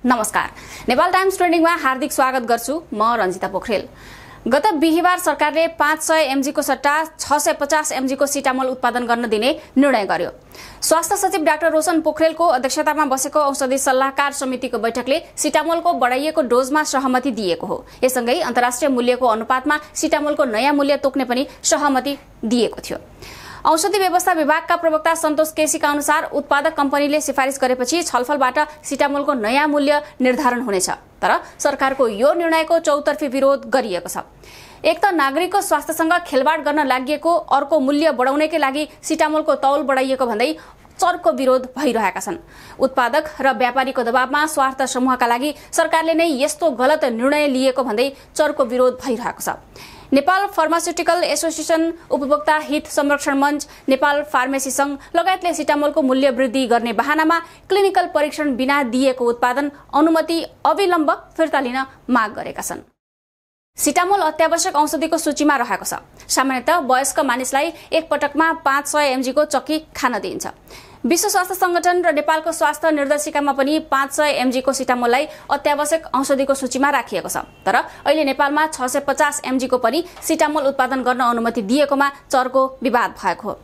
नमस्कार, नेपाल टाइम्स ट्रेन्डिङमा हार्दिक स्वागत गर्छु। म रञ्जिता पोखरेल। गत बिहीबार सरकारले 500 एमजी को सट्टा 650 एमजी को सिटामोल उत्पादन गर्न दिने निर्णय गर्यो। स्वास्थ्य सचिव डाक्टर रोशन पोखरेलको अध्यक्षतामा बसेको औषधि सल्लाहकार समितिको बैठकले सिटामोलको बढाइएको डोजमा सहमति दिएको हो। यससँगै अन्तर्राष्ट्रिय मूल्यको अनुपातमा सिटामोलको नयाँ मूल्य तोक्ने पनि सहमति दिएको थियो। औषधि व्यवस्था विभागका प्रवक्ता सन्तोष केसीका अनुसार उत्पादक कम्पनीले सिफारिस गरेपछि छलफलबाट सिटामोलको नयाँ मूल्य निर्धारण हुनेछ। तर सरकारको यो निर्णयको चौतर्फी विरोध गरिएको छ। एक त नागरिकको स्वास्थ्यसँग खेलवाड गर्न लागि अर्को मूल्य बढाउनकै लागि सिटामोलको तौल बढाइएको भन्दै चर्को विरोध भइरहेका छन्। उत्पादक र व्यापारीको दबावमा स्वार्थ समूहका लागि सरकारले नै यस्तो गलत निर्णय लिएको भन्दै चर्को विरोध भइरहेको छ। नेपाल फार्मास्युटिकल एसोसिएसन, उपभोक्ता हित संरक्षण मञ्च, नेपाल फार्मेसी संघ लगायतले सिटामोलको मूल्य वृद्धि गर्ने बहानामा क्लिनिकल परीक्षण बिना दिएको उत्पादन अनुमति अविलम्ब फिर्ता लिन माग गरेका छन्। सिटामोल अत्यावश्यक औषधिको सूचीमा रहेको छ। सामान्यतः वयस्क मानिसलाई एक पटकमा 500 एमजी को चक्की खान दिइन्छ। विश्व स्वास्थ्य संगठन र नेपालको स्वास्थ्य निर्देशिकामा पनि 500 एमजी को सिटामोललाई अत्यावश्यक औषधिको सूचीमा राखिएको छ। तर अहिले नेपालमा 650 एमजी को पनि सिटामोल उत्पादन गर्न अनुमति दिएकोमा चर्को विवाद भएको हो।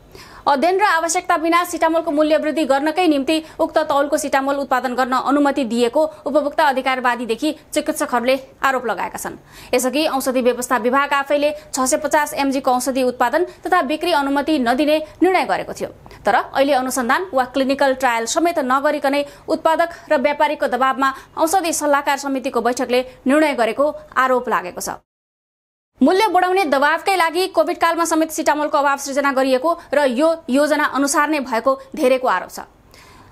अध्ययन र आवश्यकता बिना सिटामोलको मूल्य वृद्धि गर्नकै निम्ति उक्त तौलको सिटामोल उत्पादन गर्न अनुमति दिएको उपभोक्ता अधिकारवादीदेखि चिकित्सकहरूले आरोप लगाएका छन्। यसअघि औषधि व्यवस्था विभाग आफैले 650 एमजी को औषधि उत्पादन तथा बिक्री अनुमति नदिने निर्णय गरेको थियो। तर अहिले अनुसन्धान वा क्लिनिकल ट्रायल समेत नगरिकनै उत्पादक र व्यापारीको दबावमा औषधि सल्लाहकार समितिको बैठकले निर्णय गरेको आरोप लागेको छ। मूल्य बढाउने दबावकै लागि कोभिड कालमा समेत सिटामोलको अभाव सृजना गरिएको र यो योजना अनुसार नै भएको धेरैको आरोप छ।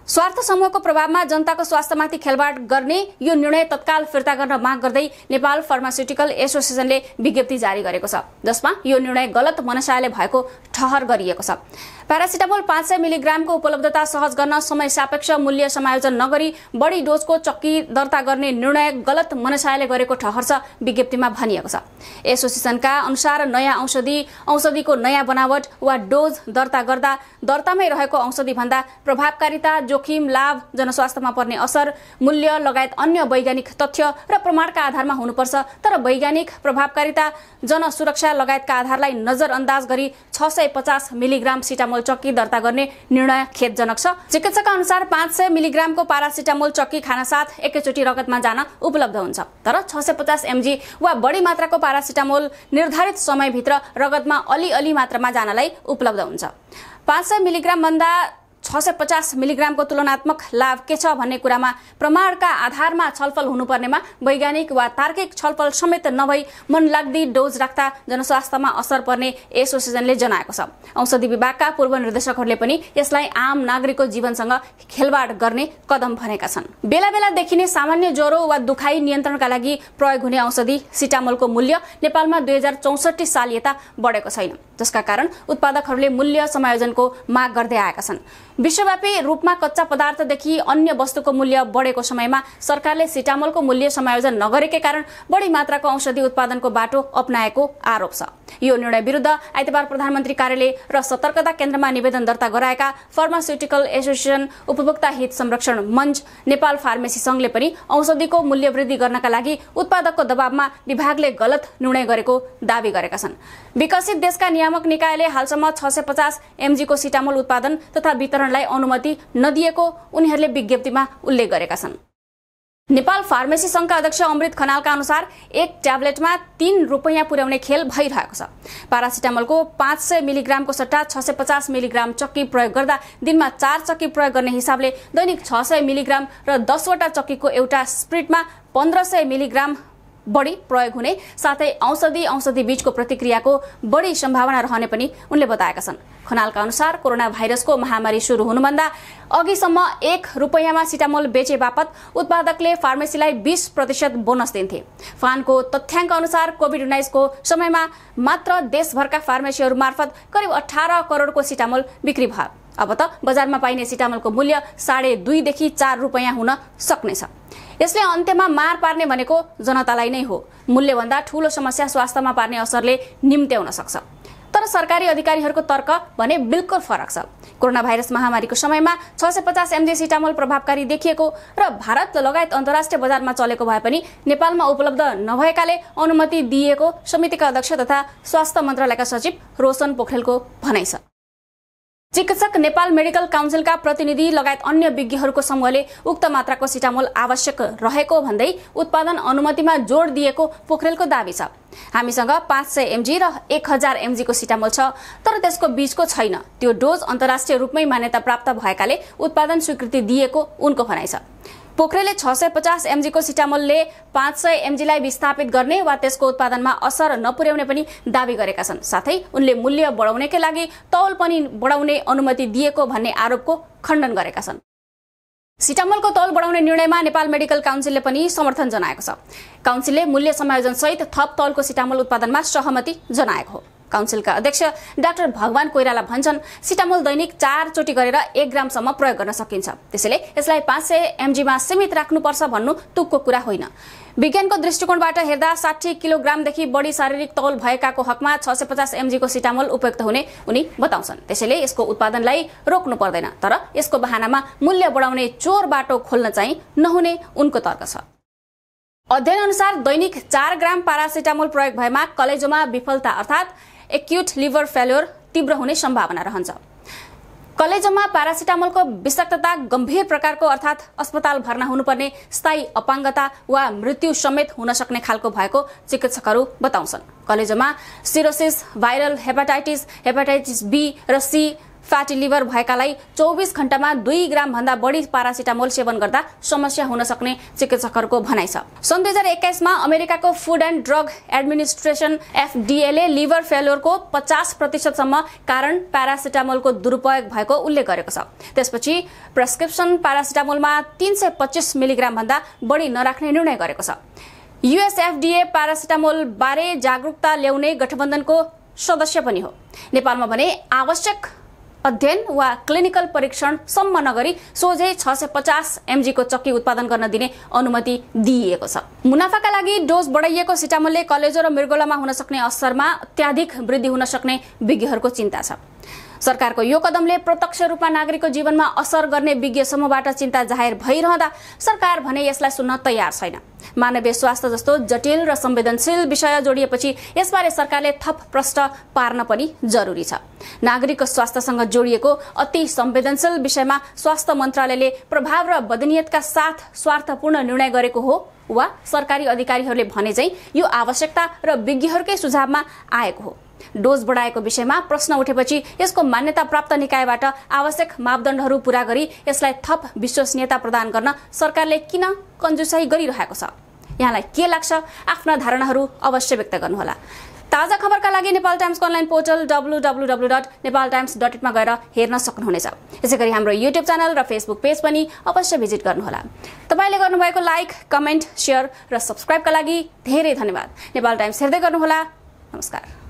स्वार्थ समूहको प्रभावमा जनताको स्वास्थ्यमाथि खेलवाड गर्ने यो निर्णय तत्काल फिर्ता गर्न माग गर्दै नेपाल फार्मास्युटिकल एसोसिएसनले विज्ञप्ति जारी गरेको छ, जसमा यो निर्णय गलत मनसायले भएको ठहर गरिएको छ। प्यारासिटामोल 500 मिलिग्रामको उपलब्धता सहज गर्न समय सापेक्ष मूल्य समायोजन नगरी बढी डोजको चक्की दर्ता गर्ने निर्णय गलत मनसायले गरेको ठहर छ, विज्ञप्तिमा भनिएको छ। एसोसिएसनका अनुसार नयाँ औषधिको नयाँ बनावट वा डोज दर्ता गर्दा दर्तामै रहेको औषधि भन्दा प्रभावकारिता, जोखिम, लाभ, जनस्वास्थ्यमा पर्ने असर, मूल्य लगायत अन्य वैज्ञानिक तथ्य र प्रमाणका आधारमा हुनुपर्छ। तर वैज्ञानिक प्रभावकारिता, जनसुरक्षा लगायतका आधारलाई नजरअन्दाज गरी 650 मिलिग्राम सिटामोल चक्की दर्ता गर्ने निर्णय खेदजनक छ। चिकित्सकका अनुसार 500 मिलिग्रामको पारासिटामोल चक्की खानासाथ एकैचोटि रगतमा जान उपलब्ध हुन्छ। तर 650 एमजी वा बढी मात्राको पारासिटामोल निर्धारित समयभित्र रगतमा अलिअलि मात्रामा जानलाई उपलब्ध हुन्छ। 500 मिलिग्राम भन्दा 650 मिलिग्रामको तुलनात्मक लाभ के छ भन्ने कुरामा प्रमाणका आधारमा छलफल हुनुपर्नेमा वैज्ञानिक वा तार्किक छलफल समेत नभई मनलाग्दी डोज राख्दा जनस्वास्थ्यमा असर पर्ने एसोसिएसनले जनाएको छ। औषधि विभागका पूर्व निर्देशकहरूले पनि यसलाई आम नागरिकको जीवनसँग खेलवाड गर्ने कदम भनेका छन्। बेला बेला देखिने सामान्य ज्वरो वा दुखाइ नियन्त्रणका लागि प्रयोग हुने औषधि सिटामोलको मूल्य नेपालमा 2064 साल यता बढेको छैन, जसका कारण उत्पादकहरूले मूल्य समायोजनको माग गर्दै आएका छन्। विश्वव्यापी रूपमा कच्चा पदार्थदेखि अन्य वस्तुको मूल्य बढेको समयमा सरकारले सिटामोलको मूल्य समायोजन नगरेकै कारण बढी मात्राको औषधि उत्पादनको बाटो अपनाएको आरोप छ। यो निर्णय विरुद्ध आइतबार प्रधानमन्त्री कार्यालय र सतर्कता केन्द्रमा निवेदन दर्ता गराएका फार्मास्युटिकल एसोसिएसन, उपभोक्ता हित संरक्षण मञ्च, नेपाल फार्मेसी संघले पनि औषधिको मूल्य वृद्धि गर्नका लागि उत्पादकको दबावमा विभागले गलत निर्णय गरेको दावी गरेका छन्। विकसित देशका नियामक निकायले हालसम्म 650 एमजी को सिटामोल उत्पादन तथा वितरणलाई अनुमति नदिएको उनीहरूले विज्ञप्तिमा उल्लेख गरेका छन्। नेपाल फार्मेसी संघका अध्यक्ष अमृत खनालका अनुसार एक ट्याब्लेटमा 3 रुपैयाँ पुर्याउने खेल भइरहेको छ। पारासिटामोलको 500 मिलिग्रामको सट्टा 650 मिलिग्राम चक्की प्रयोग गर्दा दिनमा 4 चक्की प्रयोग गर्ने हिसाबले दैनिक 600 मिलिग्राम र 10 वटा चक्कीको एउटा स्प्रिटमा 1500 मिलिग्राम बढी प्रयोग हुने साथै औषधि बीचको प्रतिक्रियाको बढी सम्भावना रहने पनि उनले बताएका छन्। खनालका अनुसार कोरोना भाइरसको महामारी सुरु हुनुभन्दा अघिसम्म 1 रुपैयाँमा सिटामोल बेचे बापत उत्पादकले फार्मेसीलाई 20% बोनस दिन्थे। फानको तथ्याङ्क अनुसार कोभिड-19 को समयमा मात्र देशभरका फार्मेसीहरू मार्फत करिब 18 करोडको सिटामोल बिक्री भयो। अब त बजारमा पाइने सिटामोलको मूल्य 2.5 देखि 4 रुपैयाँ हुन सक्नेछ। यसले अन्त्यमा मार पार्ने भनेको जनतालाई नै हो। मूल्यभन्दा ठूलो समस्या स्वास्थ्यमा पार्ने असरले निम्त्याउन सक्छ। तर तर सरकारी अधिकारीहरूको तर्क भने बिल्कुल फरक छ। कोरोना भाइरस महामारीको समयमा 650 mg सिटामोल प्रभावकारी देखिएको र भारत लगायत अन्तर्राष्ट्रिय बजारमा चलेको भए पनि नेपालमा उपलब्ध नभएकाले अनुमति दिएको समितिका अध्यक्ष तथा स्वास्थ्य मन्त्रालयका सचिव रोशन पोखरेलको भनाइ छ। चिकित्सक नेपाल मेडिकल काउन्सिलका प्रतिनिधि लगायत अन्य विज्ञहरूको समूहले उक्त मात्राको सिटामोल आवश्यक रहेको भन्दै उत्पादन अनुमतिमा जोड दिएको पोखरेलको दाबी छ। हामीसँग 500 mg र 1000 mg को सिटामोल छ, तर त्यसको बीचको छैन। त्यो डोज अन्तर्राष्ट्रिय रूपमै मान्यता प्राप्त भएकाले उत्पादन स्वीकृति दिएको उनको भनाइ छ। पोखरेलले 650 mg को सिटामोलले 500 mg लाई विस्थापित गर्ने वा त्यसको उत्पादनमा असर नपुर्याउने पनि दावी गरेका छन्। साथै उनले मूल्य बढाउनकै लागि तौल पनि बढाउने अनुमति दिएको भन्ने आरोपको खण्डन गरेका छन्। सिटामोलको तौल बढाउने निर्णयमा नेपाल मेडिकल काउन्सिलले पनि समर्थन जनाएको छ। काउन्सिलले मूल्य समायोजन सहित थप तौलको सिटामोल उत्पादनमा सहमति जनाएको हो। काउन्सिलका अध्यक्ष डाक्टर भगवान कोइराला भन्छन्, सिटामोल दैनिक 4 चोटी गरेर 1 ग्रामसम्म प्रयोग गर्न सकिन्छ। त्यसैले यसलाई 500 mg मा सीमित राख्नुपर्छ भन्नु तुकको कुरा होइन। विज्ञानको दृष्टिकोणबाट हेर्दा 60 किलोग्रामदेखि बढी शारीरिक तौल भएकाको हकमा 650 mg को सिटामोल उपयुक्त हुने उनी बताउँछन्। त्यसैले यसको उत्पादनलाई रोक्नु पर्दैन, तर यसको बहानामा मूल्य बढाउने चोर बाटो खोल्न चाहिँ नहुने उनको तर्क छ। अध्ययन अनुसार दैनिक 4 ग्राम पारासिटामोल प्रयोग भएमा कलेजोमा विफलता अर्थात् एक्युट लिभर फेल्योर तीव्र हुने सम्भावना रहन्छ। कलेजोमा पारासिटामोलको विषाक्तता गम्भीर प्रकारको अर्थात् अस्पताल भर्ना हुनुपर्ने स्थायी अपाङ्गता वा मृत्यु समेत हुन सक्ने खालको भएको चिकित्सकहरू बताउँछन्। कलेजोमा सिरोसिस, भाइरल हेपाटाइटिस बी र सी, फ्याटी लिभर भएकालाई 24 घण्टामा 2 ग्राम भन्दा बढी पारासिटामोल सेवन गर्दा समस्या हुन सक्ने चिकित्सकहरूको भनाइ छ। सन् 2021 मा अमेरिकाको food and drug administration FDA ले लिभर फेल्योरको 50% सम्म कारण पारासिटामोलको दुरुपयोग भएको उल्लेख गरेको छ। त्यसपछि प्रेस्क्रिप्सन पारासिटामोलमा 325 मिलिग्राम भन्दा बढी नराख्ने निर्णय गरेको छ। US FDA पारासिटामोल बारे जागरुकता ल्याउने गठबन्धनको सदस्य पनि हो। नेपालमा भने आवश्यक अध्ययन वा क्लिनिकल परीक्षण सम्म नगरी सोझै 650 mg को चक्की उत्पादन गर्न दिने अनुमति दिइएको छ। मुनाफाका लागि डोज बढाइएको सिटामोलले कलेजो र मृगौलामा हुन सक्ने असरमा अत्याधिक वृद्धि हुन सक्ने विज्ञहरूको चिन्ता छ। सरकारको यो कदमले प्रत्यक्ष रूपमा नागरिकको जीवनमा असर गर्ने विज्ञ समूहबाट चिन्ता जाहेर भइरहँदा सरकार भने यसलाई सुन्न तयार छैन। मानवीय स्वास्थ्य जस्तो जटिल र संवेदनशील विषय जोडिएपछि यसबारे सरकारले थप प्रश्न पार्न पनि जरुरी छ। नागरिकको स्वास्थ्यसँग जोडिएको अति संवेदनशील विषयमा स्वास्थ्य मन्त्रालयले प्रभाव र बदनीयतका साथ स्वार्थपूर्ण निर्णय गरेको हो वा सरकारी अधिकारीहरूले भने चाहिँ यो आवश्यकता र विज्ञहरूकै सुझावमा आएको हो। डोज बढाएको विषयमा प्रश्न उठेपछि यसको मान्यता प्राप्त निकायबाट आवश्यक मापदण्डहरू पूरा गरी यसलाई थप विश्वसनीयता प्रदान गर्न सरकारले किन कन्जुसाई गरिरहेको छ? यहाँलाई के लाग्छ? आफ्ना धारणाहरू अवश्य व्यक्त गर्नुहोला। ताजा खबरका लागि नेपाल टाइम्सको अनलाइन पोर्टल www.nepaltimes.in मा गएर हेर्न सक्नुहुनेछ। यसैगरी हाम्रो युट्युब च्यानल र फेसबुक पेज पनि अवश्य भिजिट गर्नुहोला। तपाईले गर्नुभएको लाइक, कमेन्ट, शेयर र सब्स्क्राइबका लागि धेरै धन्यवाद। नेपाल टाइम्स हेर्दै गर्नुहोला। नमस्कार।